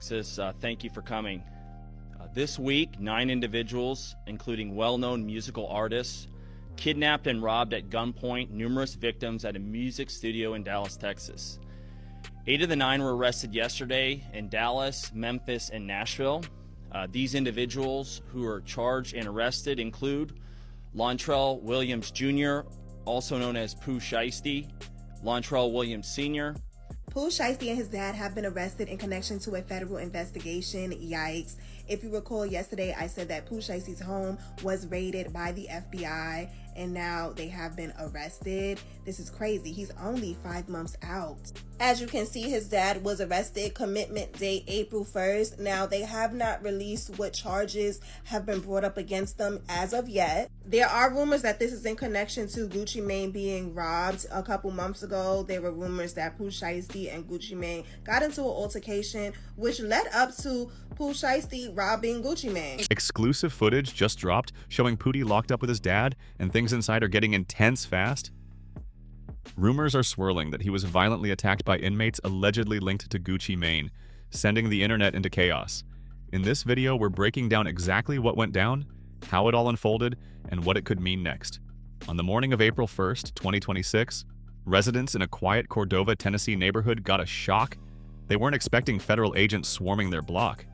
Texas. Thank you for coming. This week, 9 individuals, including well-known musical artists, kidnapped and robbed at gunpoint numerous victims at a music studio in Dallas, Texas. 8 of the 9 were arrested yesterday in Dallas, Memphis, and Nashville. These individuals who are charged and arrested include Lontrell Williams Jr., also known as Pooh Shiesty, Lontrell Williams Sr. Pooh Shiesty and his dad have been arrested in connection to a federal investigation. Yikes. If you recall yesterday, I said that Pooh Shiesty's home was raided by the FBI, and now they have been arrested. This is crazy. He's only 5 months out. As you can see, his dad was arrested, commitment date April 1st. Now, they have not released what charges have been brought up against them as of yet. There are rumors that this is in connection to Gucci Mane being robbed. A couple months ago, there were rumors that Pooh Shiesty and Gucci Mane got into an altercation, which led up to Pooh Shiesty robbing Gucci Mane. Exclusive footage just dropped showing Pootie locked up with his dad, and things inside are getting intense fast. Rumors are swirling that he was violently attacked by inmates allegedly linked to Gucci Mane, sending the internet into chaos. In this video, we're breaking down exactly what went down, how it all unfolded, and what it could mean next. On the morning of April 1st, 2026, residents in a quiet Cordova, Tennessee neighborhood got a shock. They weren't expecting federal agents swarming their block.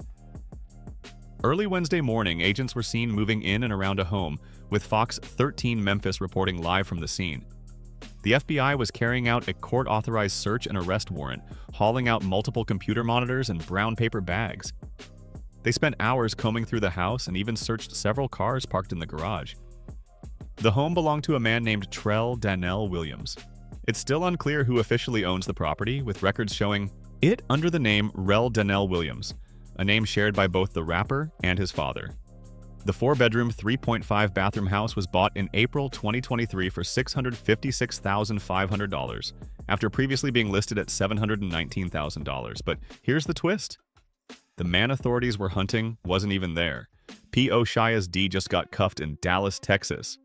Early Wednesday morning, agents were seen moving in and around a home, with Fox 13 Memphis reporting live from the scene. The FBI was carrying out a court-authorized search and arrest warrant, hauling out multiple computer monitors and brown paper bags. They spent hours combing through the house and even searched several cars parked in the garage. The home belonged to a man named Trell Dannell Williams. It's still unclear who officially owns the property, with records showing it under the name Rel Dannell Williams, a name shared by both the rapper and his father. The 4-bedroom, 3.5-bathroom house was bought in April 2023 for $656,500, after previously being listed at $719,000. But here's the twist. The man authorities were hunting wasn't even there. P.O. Shiesty just got cuffed in Dallas, Texas.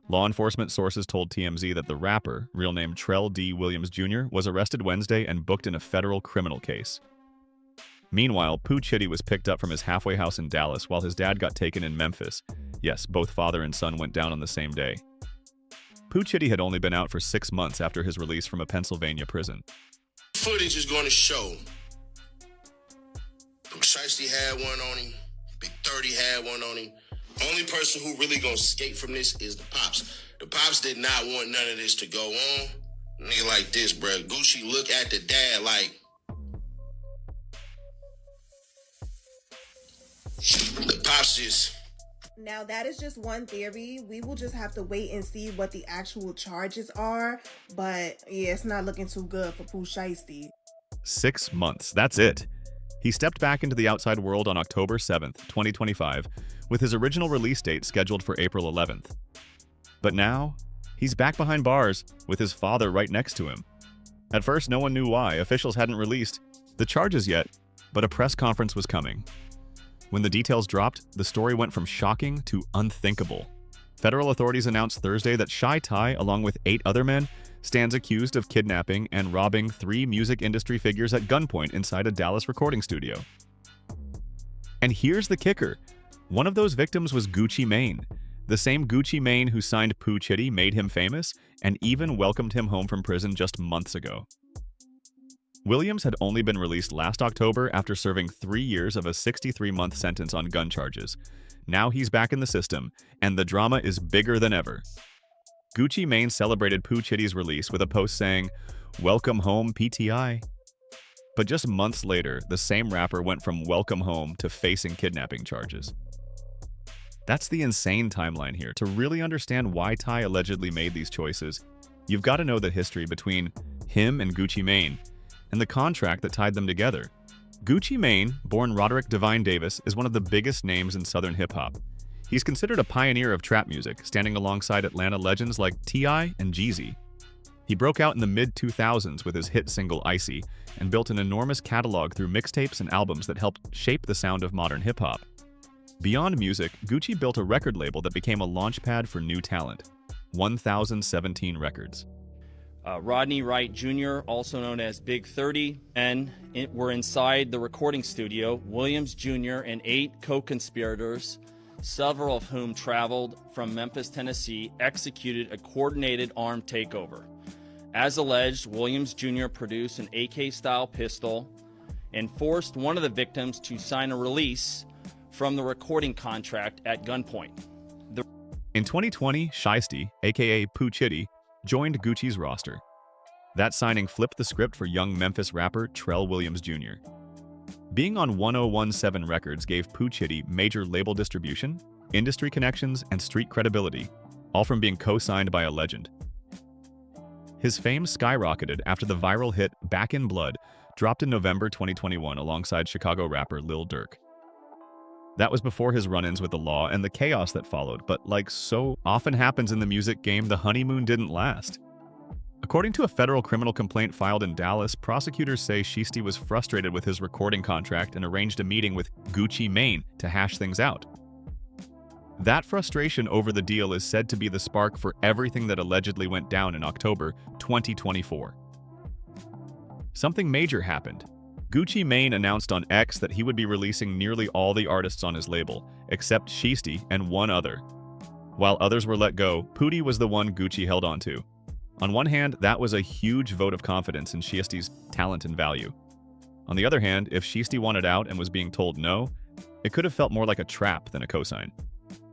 Law enforcement sources told TMZ that the rapper, real name Trell D. Williams Jr., was arrested Wednesday and booked in a federal criminal case. Meanwhile, Pooh Shiesty was picked up from his halfway house in Dallas while his dad got taken in Memphis. Yes, both father and son went down on the same day. Pooh Shiesty had only been out for 6 months after his release from a Pennsylvania prison. Footage is going to show Pooh Shiesty had one on him, Big 30 had one on him. Only person who really gonna escape from this is the Pops. The Pops did not want none of this to go on. Nigga like this, bruh. Gucci look at the dad like, the Pops just... Now, that is just one theory. We will just have to wait and see what the actual charges are. But yeah, it's not looking too good for Pooh Shiesty. 6 months, that's it. He stepped back into the outside world on October 7th, 2025, with his original release date scheduled for April 11th. But now, he's back behind bars, with his father right next to him. At first, no one knew why. Officials hadn't released the charges yet, but a press conference was coming. When the details dropped, the story went from shocking to unthinkable. Federal authorities announced Thursday that Shy Ty, along with 8 other men, stands accused of kidnapping and robbing 3 music industry figures at gunpoint inside a Dallas recording studio. And here's the kicker. One of those victims was Gucci Mane, the same Gucci Mane who signed Pooh Shiesty, made him famous, and even welcomed him home from prison just months ago. Williams had only been released last October after serving 3 years of a 63-month sentence on gun charges. Now he's back in the system, and the drama is bigger than ever. Gucci Mane celebrated Pooh Shiesty's release with a post saying, "Welcome home, PTI." But just months later, the same rapper went from welcome home to facing kidnapping charges. That's the insane timeline here. To really understand why Ty allegedly made these choices, you've got to know the history between him and Gucci Mane, and the contract that tied them together. Gucci Mane, born Roderick Devine Davis, is one of the biggest names in Southern hip-hop. He's considered a pioneer of trap music, standing alongside Atlanta legends like T.I. and Jeezy. He broke out in the mid-2000s with his hit single Icy, and built an enormous catalog through mixtapes and albums that helped shape the sound of modern hip-hop. Beyond music, Gucci built a record label that became a launchpad for new talent, 1017 Records. Rodney Wright Jr., also known as Big 30, and were inside the recording studio. Williams Jr. and 8 co-conspirators, several of whom traveled from Memphis, Tennessee, executed a coordinated armed takeover. As alleged, Williams Jr. produced an AK-style pistol and forced one of the victims to sign a release from the recording contract at gunpoint. In 2020, Shiesty, aka Pooh Shiesty, joined Gucci's roster. That signing flipped the script for young Memphis rapper Trell Williams Jr. Being on 1017 Records gave Pooh Shiesty major label distribution, industry connections, and street credibility, all from being co-signed by a legend. His fame skyrocketed after the viral hit Back in Blood dropped in November 2021 alongside Chicago rapper Lil Durk. That was before his run-ins with the law and the chaos that followed, but like so often happens in the music game, the honeymoon didn't last. According to a federal criminal complaint filed in Dallas, prosecutors say Shiesty was frustrated with his recording contract and arranged a meeting with Gucci Mane to hash things out. That frustration over the deal is said to be the spark for everything that allegedly went down in October 2024. Something major happened. Gucci Mane announced on X that he would be releasing nearly all the artists on his label, except Shiesty and one other. While others were let go, Pooty was the one Gucci held onto. On one hand, that was a huge vote of confidence in Shiesty's talent and value. On the other hand, if Shiesty wanted out and was being told no, it could have felt more like a trap than a cosign.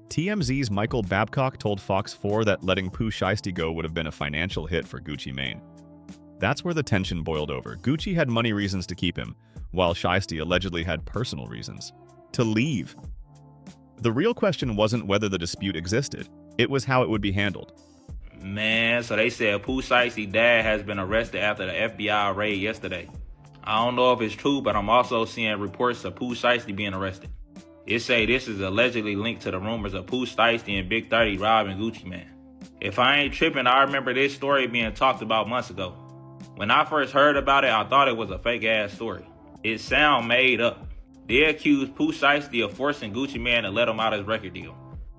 TMZ's Michael Babcock told Fox 4 that letting Pooh Shiesty go would have been a financial hit for Gucci Mane. That's where the tension boiled over. Gucci had money reasons to keep him, while Shiesty allegedly had personal reasons to leave. The real question wasn't whether the dispute existed, it was how it would be handled. Man, so they said Pooh Shiesty's dad has been arrested after the FBI raid yesterday. I don't know if it's true, but I'm also seeing reports of Pooh Shiesty being arrested. It say this is allegedly linked to the rumors of Pooh Shiesty and Big 30 robbing Gucci Mane. If I ain't tripping, I remember this story being talked about months ago. When I first heard about it, I thought it was a fake-ass story. It sound made up. They accused Pooh Shiesty of forcing Gucci Mane to let him out his record deal.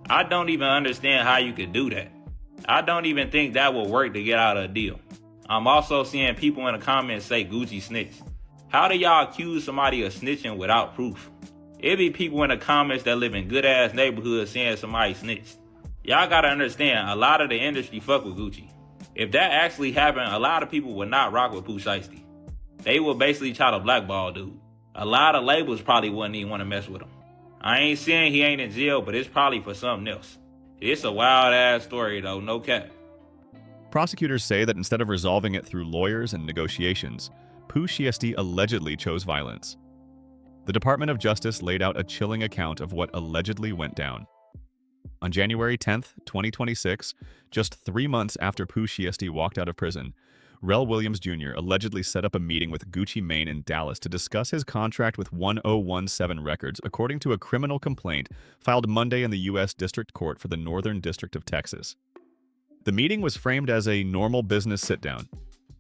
I don't even understand how you could do that. I don't even think that would work to get out of a deal. I'm also seeing people in the comments say Gucci snitched. How do y'all accuse somebody of snitching without proof? It be people in the comments that live in good-ass neighborhoods saying somebody snitched. Y'all gotta understand, a lot of the industry fuck with Gucci. If that actually happened, a lot of people would not rock with Pooh Shiesty. They would basically try to blackball dude. A lot of labels probably wouldn't even want to mess with him. I ain't saying he ain't in jail, but it's probably for something else. It's a wild-ass story though, no cap. Prosecutors say that instead of resolving it through lawyers and negotiations, Pooh Shiesty allegedly chose violence. The Department of Justice laid out a chilling account of what allegedly went down. On January 10th, 2026, just 3 months after Pooh Shiesty walked out of prison, Rel Williams Jr. allegedly set up a meeting with Gucci Mane in Dallas to discuss his contract with 1017 Records, according to a criminal complaint filed Monday in the U.S. District Court for the Northern District of Texas. The meeting was framed as a normal business sit-down,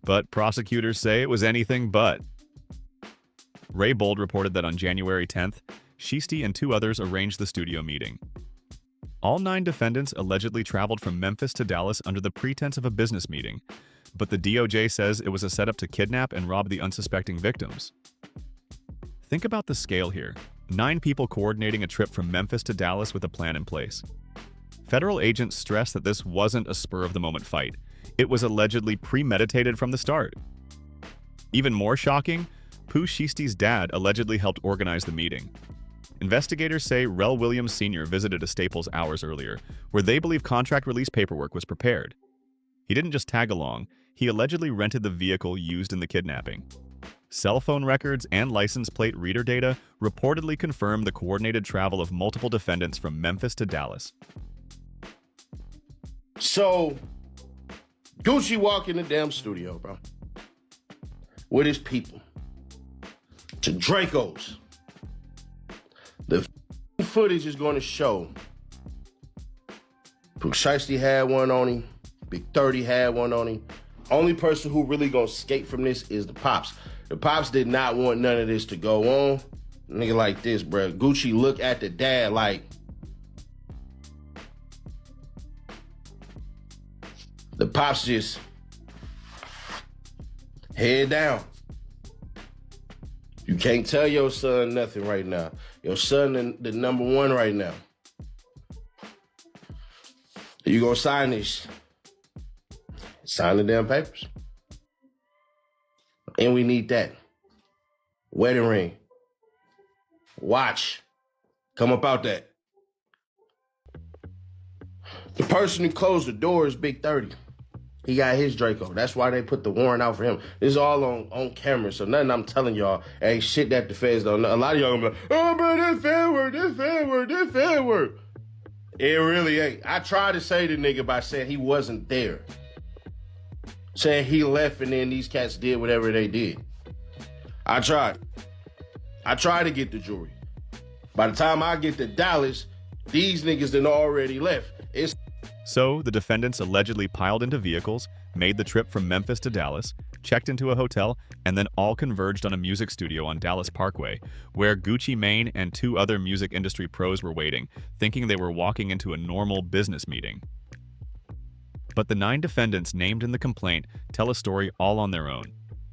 but prosecutors say it was anything but. Ray Bold reported that on January 10th, Shiesty and 2 others arranged the studio meeting. All 9 defendants allegedly traveled from Memphis to Dallas under the pretense of a business meeting, but the DOJ says it was a setup to kidnap and rob the unsuspecting victims. Think about the scale here. 9 people coordinating a trip from Memphis to Dallas with a plan in place. Federal agents stress that this wasn't a spur-of-the-moment fight. It was allegedly premeditated from the start. Even more shocking, Pooh Shiesty's dad allegedly helped organize the meeting. Investigators say Rel Williams Sr. visited a Staples hours earlier, where they believe contract release paperwork was prepared. He didn't just tag along, he allegedly rented the vehicle used in the kidnapping. Cell phone records and license plate reader data reportedly confirm the coordinated travel of multiple defendants from Memphis to Dallas. So, Gucci walk in the damn studio, bro, with his people, to Draco's. The footage is going to show Pooh Shiesty had one on him, Big 30 had one on him. Only person who really gonna escape from this is the Pops. The Pops did not want none of this to go on. Nigga like this, bro. Gucci look at the dad like, the Pops just Head down. You can't tell your son nothing right now. Your son the number one right now. You gonna sign this? Sign the damn papers. And we need that. Wedding ring. Watch. Come up out that. The person who closed the door is Big 30. He got his Draco. That's why they put the warrant out for him. This is all on camera, so nothing I'm telling y'all ain't shit that the feds don't know. A lot of y'all gonna be like, oh, bro, this fair work, this fair work, this fair work. It really ain't. I tried to say the nigga by saying he wasn't there. Saying he left and then these cats did whatever they did. I tried. I tried to get the jury. By the time I get to Dallas, these niggas done already left. So, the defendants allegedly piled into vehicles, made the trip from Memphis to Dallas, checked into a hotel, and then all converged on a music studio on Dallas Parkway, where Gucci Mane and 2 other music industry pros were waiting, thinking they were walking into a normal business meeting. But the 9 defendants named in the complaint tell a story all on their own.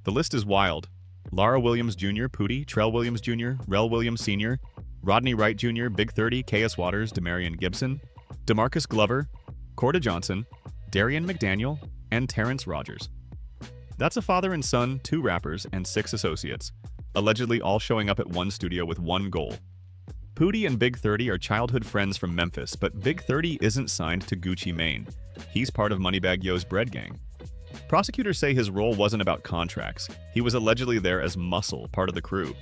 The list is wild. Lara Williams Jr., Pootie, Trell Williams Jr., Rel Williams Sr., Rodney Wright Jr., Big 30, K.S. Waters, Demarion Gibson, DeMarcus Glover, Corda Johnson, Darian McDaniel, and Terrence Rogers. That's a father and son, 2 rappers, and 6 associates, allegedly all showing up at one studio with one goal. Pootie and Big 30 are childhood friends from Memphis, but Big 30 isn't signed to Gucci Mane. He's part of Moneybagg Yo's bread gang. Prosecutors say his role wasn't about contracts. He was allegedly there as muscle, part of the crew.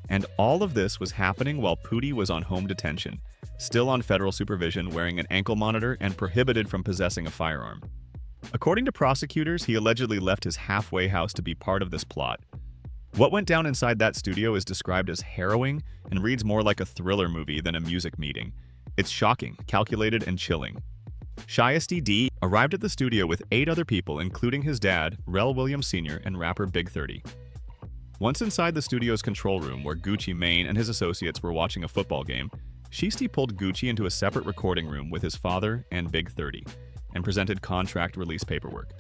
And all of this was happening while Pootie was on home detention, still on federal supervision, wearing an ankle monitor and prohibited from possessing a firearm. According to prosecutors, he allegedly left his halfway house to be part of this plot. What went down inside that studio is described as harrowing and reads more like a thriller movie than a music meeting. It's shocking, calculated, and chilling. Shiesty D arrived at the studio with 8 other people, including his dad, Rel Williams Sr., and rapper Big 30. Once inside the studio's control room, where Gucci Mane and his associates were watching a football game, Shiesty pulled Gucci into a separate recording room with his father and Big 30, and presented contract release paperwork.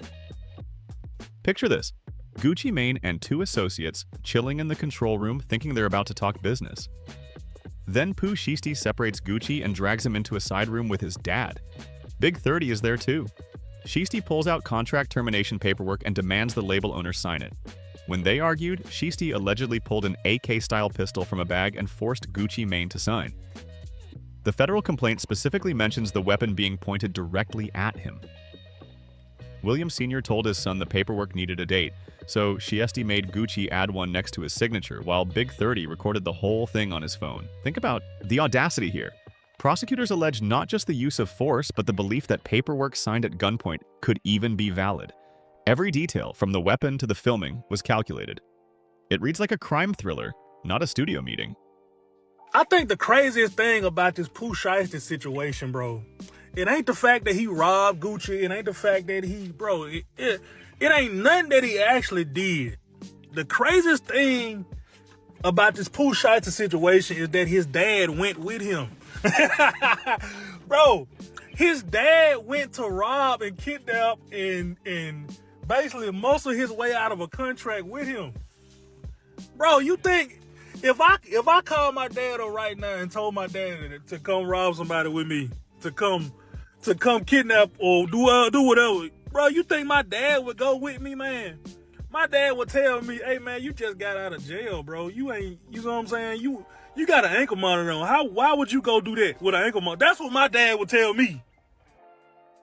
Picture this: Gucci Mane and 2 associates chilling in the control room thinking they're about to talk business. Then Pooh Shiesty separates Gucci and drags him into a side room with his dad. Big 30 is there too. Shiesty pulls out contract termination paperwork and demands the label owner sign it. When they argued, Shiesty allegedly pulled an AK-style pistol from a bag and forced Gucci Mane to sign. The federal complaint specifically mentions the weapon being pointed directly at him. William Sr. told his son the paperwork needed a date, so Shiesty made Gucci add one next to his signature, while Big 30 recorded the whole thing on his phone. Think about the audacity here. Prosecutors allege not just the use of force, but the belief that paperwork signed at gunpoint could even be valid. Every detail, from the weapon to the filming, was calculated. It reads like a crime thriller, not a studio meeting. I think the craziest thing about this Pooh Shiesty situation, bro, it ain't the fact that he robbed Gucci. It ain't the fact that it ain't nothing that he actually did. The craziest thing about this Pooh Shiesty situation is that his dad went with him. Bro, his dad went to rob and kidnap and basically muscle his way out of a contract with him. Bro, you think if I called my dad up right now and told my dad to come rob somebody with me, to come kidnap or do whatever, bro, you think my dad would go with me, man? My dad would tell me, hey man, you just got out of jail, bro. You know what I'm saying? You got an ankle monitor on. Why would you go do that with an ankle monitor? That's what my dad would tell me.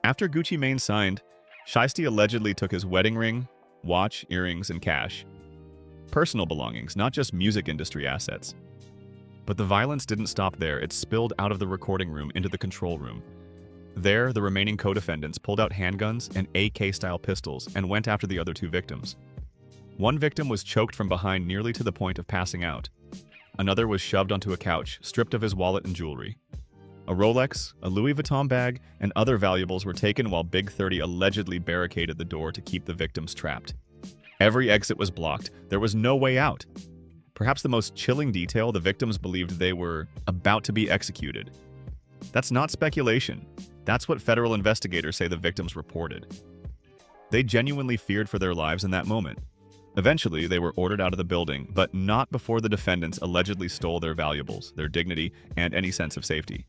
After Gucci Mane signed, Shiesty allegedly took his wedding ring, watch, earrings, and cash. Personal belongings, not just music industry assets. But the violence didn't stop there. It spilled out of the recording room into the control room. There, the remaining co-defendants pulled out handguns and AK-style pistols and went after the other 2 victims. One victim was choked from behind nearly to the point of passing out. Another was shoved onto a couch, stripped of his wallet and jewelry. A Rolex, a Louis Vuitton bag, and other valuables were taken while Big 30 allegedly barricaded the door to keep the victims trapped. Every exit was blocked. There was no way out. Perhaps the most chilling detail, the victims believed they were about to be executed. That's not speculation. That's what federal investigators say the victims reported. They genuinely feared for their lives in that moment. Eventually, they were ordered out of the building, but not before the defendants allegedly stole their valuables, their dignity, and any sense of safety.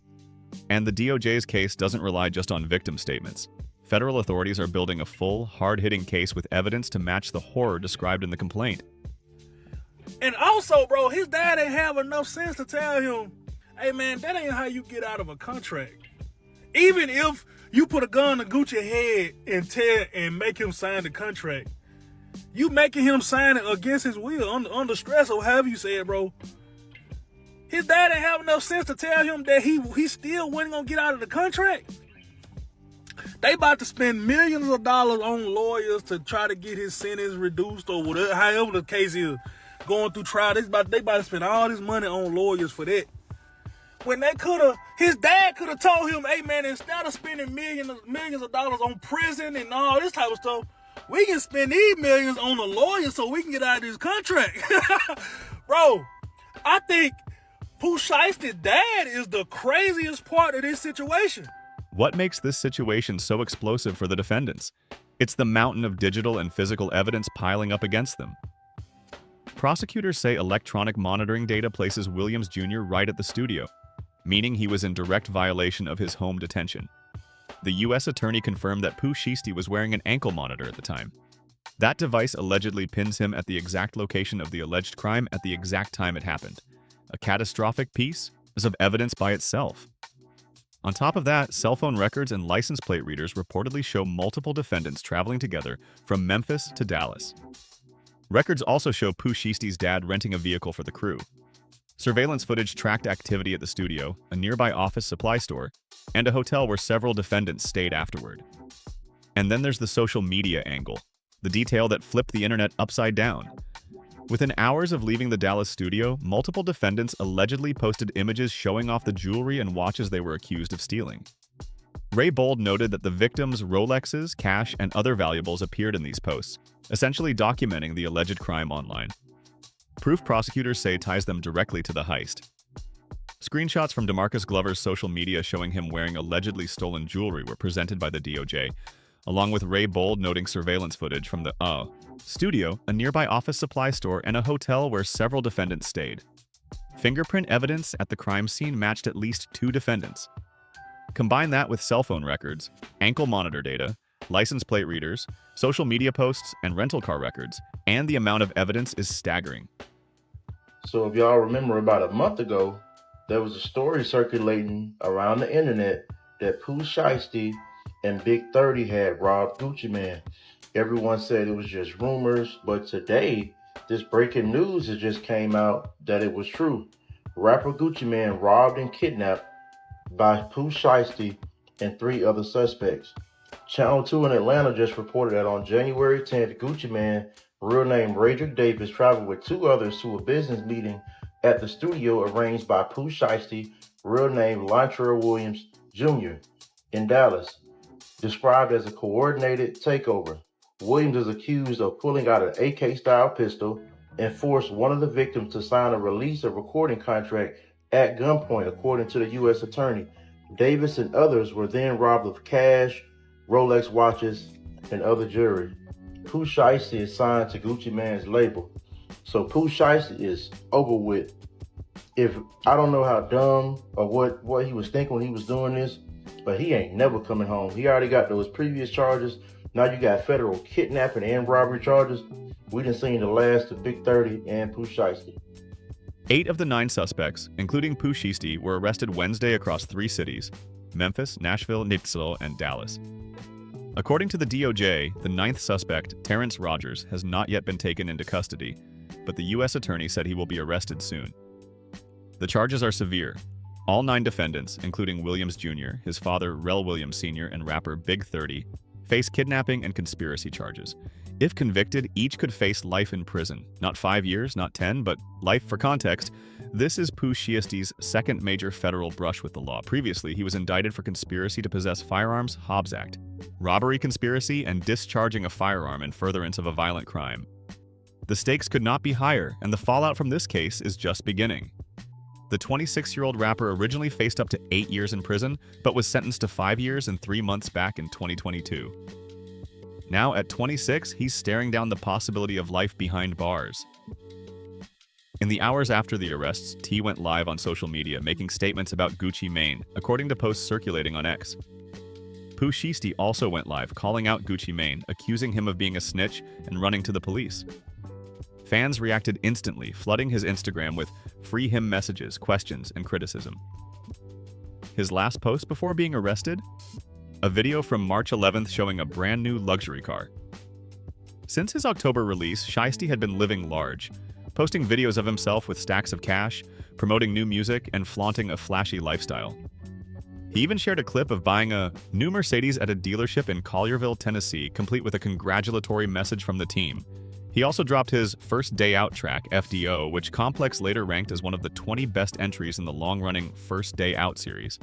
And the DOJ's case doesn't rely just on victim statements. Federal authorities are building a full, hard-hitting case with evidence to match the horror described in the complaint. And also, bro, his dad ain't have enough sense to tell him, hey man, that ain't how you get out of a contract. Even if you put a gun to Gucci's head and make him sign the contract, you making him sign it against his will, under stress, or however you say it, bro. His dad ain't have enough sense to tell him that he still wasn't gonna get out of the contract. They about to spend millions of dollars on lawyers to try to get his sentence reduced or whatever, however the case is going through trial. They about to spend all this money on lawyers for that. When his dad could have told him, hey man, instead of spending millions of dollars on prison and all this type of stuff, we can spend these millions on a lawyer so we can get out of this contract. Bro, I think Pooh Shiesty's dad is the craziest part of this situation. What makes this situation so explosive for the defendants? It's the mountain of digital and physical evidence piling up against them. Prosecutors say electronic monitoring data places Williams Jr. right at the studio, meaning he was in direct violation of his home detention. The U.S. attorney confirmed that Pooh Shiesty was wearing an ankle monitor at the time. That device allegedly pins him at the exact location of the alleged crime at the exact time it happened. A catastrophic piece of evidence by itself. On top of that, cell phone records and license plate readers reportedly show multiple defendants traveling together from Memphis to Dallas. Records also show Pooh Shiesty's dad renting a vehicle for the crew. Surveillance footage tracked activity at the studio, a nearby office supply store, and a hotel where several defendants stayed afterward. And then there's the social media angle, the detail that flipped the internet upside down. Within hours of leaving the Dallas studio, multiple defendants allegedly posted images showing off the jewelry and watches they were accused of stealing. Ray Bold noted that the victims' Rolexes, cash, and other valuables appeared in these posts, essentially documenting the alleged crime online. Proof prosecutors say ties them directly to the heist. Screenshots from DeMarcus Glover's social media showing him wearing allegedly stolen jewelry were presented by the DOJ, along with Ray Bold noting surveillance footage from the studio, a nearby office supply store, and a hotel where several defendants stayed. Fingerprint evidence at the crime scene matched at least 2 defendants. Combine that with cell phone records, ankle monitor data, license plate readers, social media posts, and rental car records, and the amount of evidence is staggering. So if y'all remember, about a month ago, there was a story circulating around the internet that Pooh Shiesty and Big 30 had robbed Gucci Mane. Everyone said it was just rumors, but today, this breaking news has just came out that it was true. Rapper Gucci Mane robbed and kidnapped by Pooh Shiesty and 3 other suspects. Channel 2 in Atlanta just reported that on January 10th, Gucci Mane, real name Radrick Davis, traveled with 2 others to a business meeting at the studio arranged by Pooh Shiesty, real name Latrell Williams Jr. in Dallas, described as a coordinated takeover. Williams is accused of pulling out an AK-style pistol and forced one of the victims to sign a release of recording contract at gunpoint, according to the U.S. attorney. Davis and others were then robbed of cash, Rolex watches, and other jewelry. Pooh Shiesty is signed to Gucci Mane's label. So Pooh Shiesty is over with. If I don't know how dumb or what he was thinking when he was doing this, but he ain't never coming home. He already got those previous charges. Now you got federal kidnapping and robbery charges. We done seen the last of Big 30 and Pooh Shiesty. 8 of the 9 suspects, including Pooh Shiesty, were arrested Wednesday across 3 cities: Memphis, Nashville, Knoxville, and Dallas. According to the DOJ, the 9th suspect, Terrence Rogers, has not yet been taken into custody, but the U.S. attorney said he will be arrested soon. The charges are severe. All 9 defendants, including Williams Jr., his father Rel Williams Sr., and rapper Big 30, face kidnapping and conspiracy charges. If convicted, each could face life in prison. Not 5 years, not 10, but life. For context, this is Pooh Shiesty's second major federal brush with the law. Previously, he was indicted for conspiracy to possess firearms, Hobbs Act, robbery conspiracy, and discharging a firearm in furtherance of a violent crime. The stakes could not be higher, and the fallout from this case is just beginning. The 26-year-old rapper originally faced up to 8 years in prison, but was sentenced to 5 years and 3 months back in 2022. Now at 26, he's staring down the possibility of life behind bars. In the hours after the arrests, T went live on social media, making statements about Gucci Mane, according to posts circulating on X. Pooh Shiesty also went live, calling out Gucci Mane, accusing him of being a snitch and running to the police. Fans reacted instantly, flooding his Instagram with free him messages, questions, and criticism. His last post before being arrested? A video from March 11th showing a brand new luxury car. Since his October release, Shiesty had been living large, posting videos of himself with stacks of cash, promoting new music, and flaunting a flashy lifestyle. He even shared a clip of buying a new Mercedes at a dealership in Collierville, Tennessee, complete with a congratulatory message from the team. He also dropped his First Day Out track, FDO, which Complex later ranked as one of the 20 best entries in the long-running First Day Out series.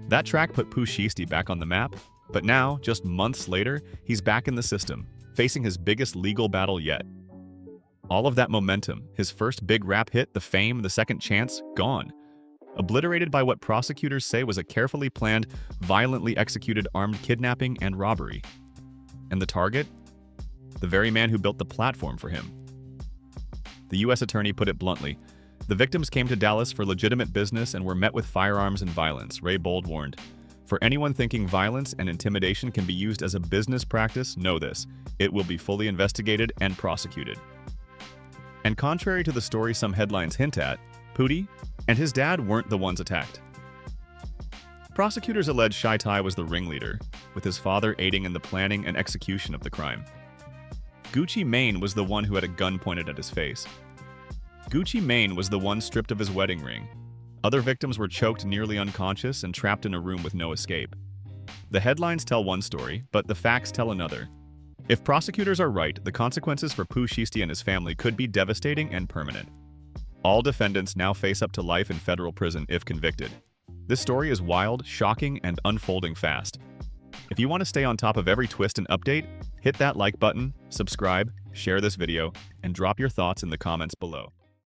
That track put Pooh Shiesty back on the map, but now, just months later, he's back in the system, facing his biggest legal battle yet. All of that momentum, his first big rap hit, the fame, the second chance, gone. Obliterated by what prosecutors say was a carefully planned, violently executed armed kidnapping and robbery. And the target? The very man who built the platform for him. The U.S. attorney put it bluntly. The victims came to Dallas for legitimate business and were met with firearms and violence, Ray Bold warned. For anyone thinking violence and intimidation can be used as a business practice, know this. It will be fully investigated and prosecuted. And contrary to the story some headlines hint at, Pootie and his dad weren't the ones attacked. Prosecutors allege Shy Ty was the ringleader, with his father aiding in the planning and execution of the crime. Gucci Mane was the one who had a gun pointed at his face. Gucci Mane was the one stripped of his wedding ring. Other victims were choked nearly unconscious and trapped in a room with no escape. The headlines tell one story, but the facts tell another. If prosecutors are right, the consequences for Pooh Shiesty and his family could be devastating and permanent. All defendants now face up to life in federal prison if convicted. This story is wild, shocking, and unfolding fast. If you want to stay on top of every twist and update, hit that like button, subscribe, share this video, and drop your thoughts in the comments below.